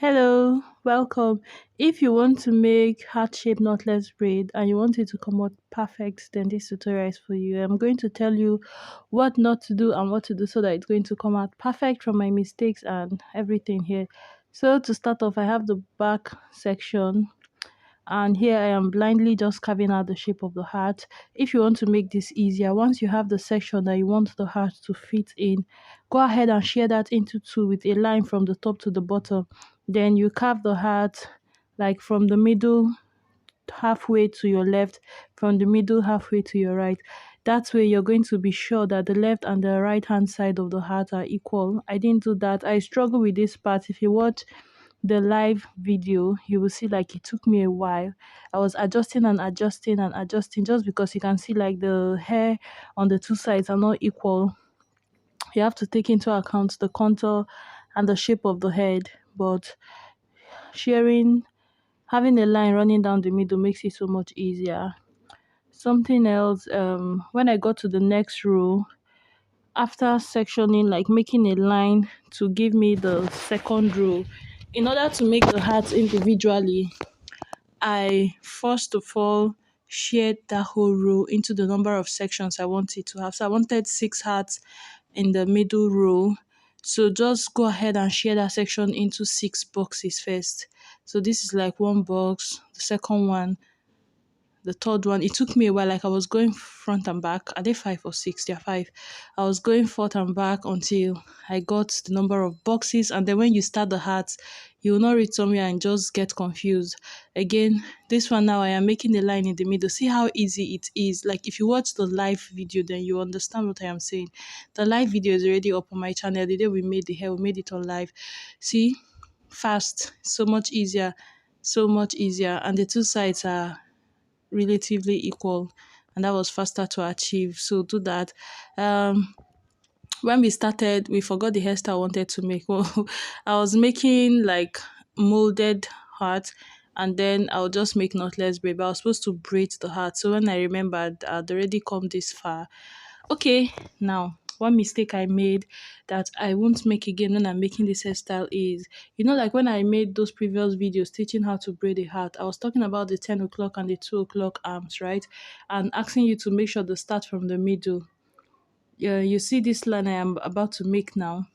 Hello, welcome. If you want to make heart-shaped knotless braid and you want it to come out perfect, then this tutorial is for you. I'm going to tell you what not to do and what to do so that it's going to come out perfect from my mistakes and everything here. So to start off, I have the back section, and here I am blindly just carving out the shape of the heart. If you want to make this easier, once you have the section that you want the heart to fit in, go ahead and share that into two with a line from the top to the bottom. Then you carve the heart like from the middle halfway to your left, from the middle halfway to your right. That way you're going to be sure that the left and the right hand side of the heart are equal. I didn't do that. I struggle with this part. If you watch the live video, you will see like it took me a while. I was adjusting and adjusting and adjusting, just because you can see like the hair on the two sides are not equal. You have to take into account the contour and the shape of the head, but sharing having a line running down the middle makes it so much easier. Something else, when I got to the next row, after sectioning, like making a line to give me the second row, in order to make the hearts individually, I first of all shared that whole row into the number of sections I wanted to have. So I wanted 6 hearts in the middle row. So just go ahead and share that section into 6 boxes first. So this is like one box, the second one, the third one. It took me a while, like I was going front and back. Are they 5 or 6? They're 5. I was going forth and back until I got the number of boxes, and then when you start the heart, you will not read somewhere and just get confused. Again, this one now I am making a line in the middle. See how easy it is. Like if you watch the live video, then you understand what I am saying. The live video is already up on my channel. The day we made the hair, we made it on live. See, fast, so much easier, so much easier, and the two sides are relatively equal, and that was faster to achieve. So do that. When we started, we forgot the hairstyle I wanted to make. Well, I was making like molded heart, and then I'll just make knotless braid, but I was supposed to braid the heart. So when I remembered I'd already come this far. Okay, now one mistake I made that I won't make again when I'm making this hairstyle is, like when I made those previous videos teaching how to braid a hat, I was talking about the 10 o'clock and the 2 o'clock arms, right? And asking you to make sure to start from the middle. Yeah, you see this line I am about to make now.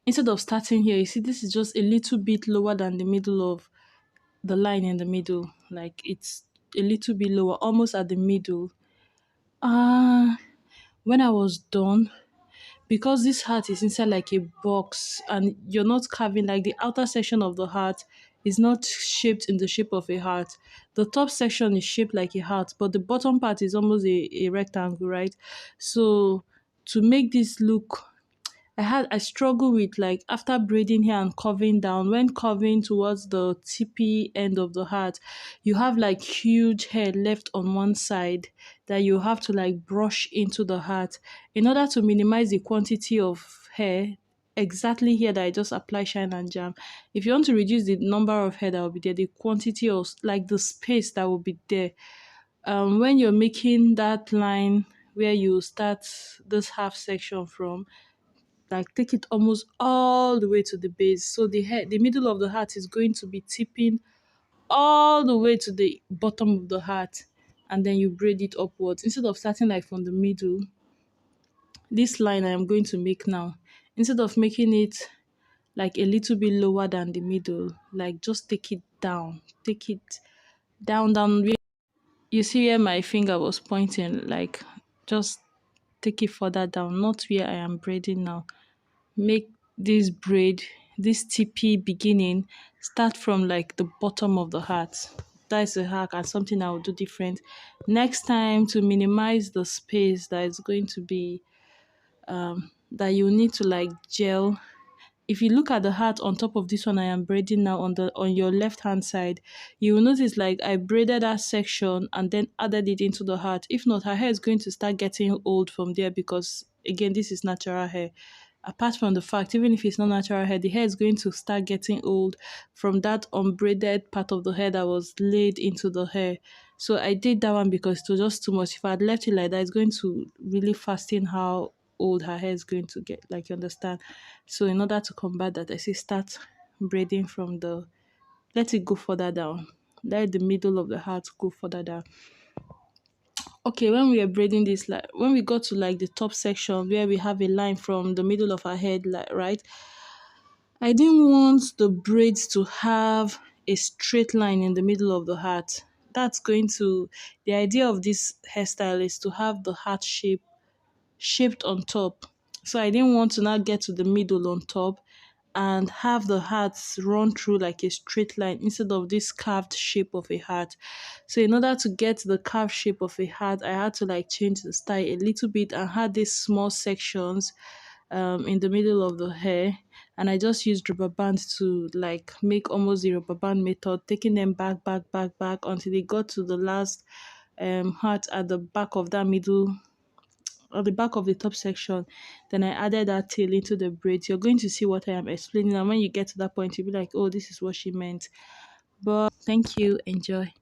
Instead of starting here, you see this is just a little bit lower than the middle of the line in the middle. Like it's a little bit lower, almost at the middle. Uh when I was done, because this heart is inside like a box and you're not carving, like the outer section of the heart is not shaped in the shape of a heart. The top section is shaped like a heart, but the bottom part is almost a rectangle, right? So to make this look, I struggle with, like, after braiding here and curving down, when curving towards the tippy end of the heart, you have like huge hair left on one side that you have to like brush into the heart in order to minimize the quantity of hair exactly here that I just apply shine and jam. If you want to reduce the number of hair that will be there, the quantity of like the space that will be there, when you're making that line where you start this half section from, like take it almost all the way to the base. So the middle of the heart is going to be tipping all the way to the bottom of the heart, and then you braid it upwards. Instead of starting like from the middle, this line I am going to make now, instead of making it like a little bit lower than the middle, like just take it down. You see where my finger was pointing, like just take it further down, not where I am braiding now. Make this braid, this TP beginning, start from like the bottom of the heart. That's a hack and something I will do different next time to minimize the space that is going to be that you need to like gel. If you look at the heart on top of this one I am braiding now on your left hand side, you will notice like I braided that section and then added it into the heart. If not, her hair is going to start getting old from there, because again, this is natural hair. Apart from the fact, even if it's not natural hair, the hair is going to start getting old from that unbraided part of the hair that was laid into the hair. So I did that one because it was just too much. If I had left it like that, it's going to really fasten how old her hair is going to get, like, you understand. So in order to combat that, I say start braiding from the, let it go further down. Let the middle of the heart go further down. Okay, when we are braiding this, like when we got to like the top section where we have a line from the middle of our head, like right, I didn't want the braids to have a straight line in the middle of the heart. That's going to, the idea of this hairstyle is to have the heart shaped on top. So I didn't want to now get to the middle on top and have the hearts run through like a straight line instead of this carved shape of a heart. So in order to get the carved shape of a heart, I had to like change the style a little bit and had these small sections in the middle of the hair. And I just used rubber bands to like make almost the rubber band method, taking them back until they got to the last heart at the back of that middle, at the back of the top section. Then I added that tail into the braids. You're going to see what I am explaining, and when you get to that point you'll be like, oh, this is what she meant. But thank you, enjoy.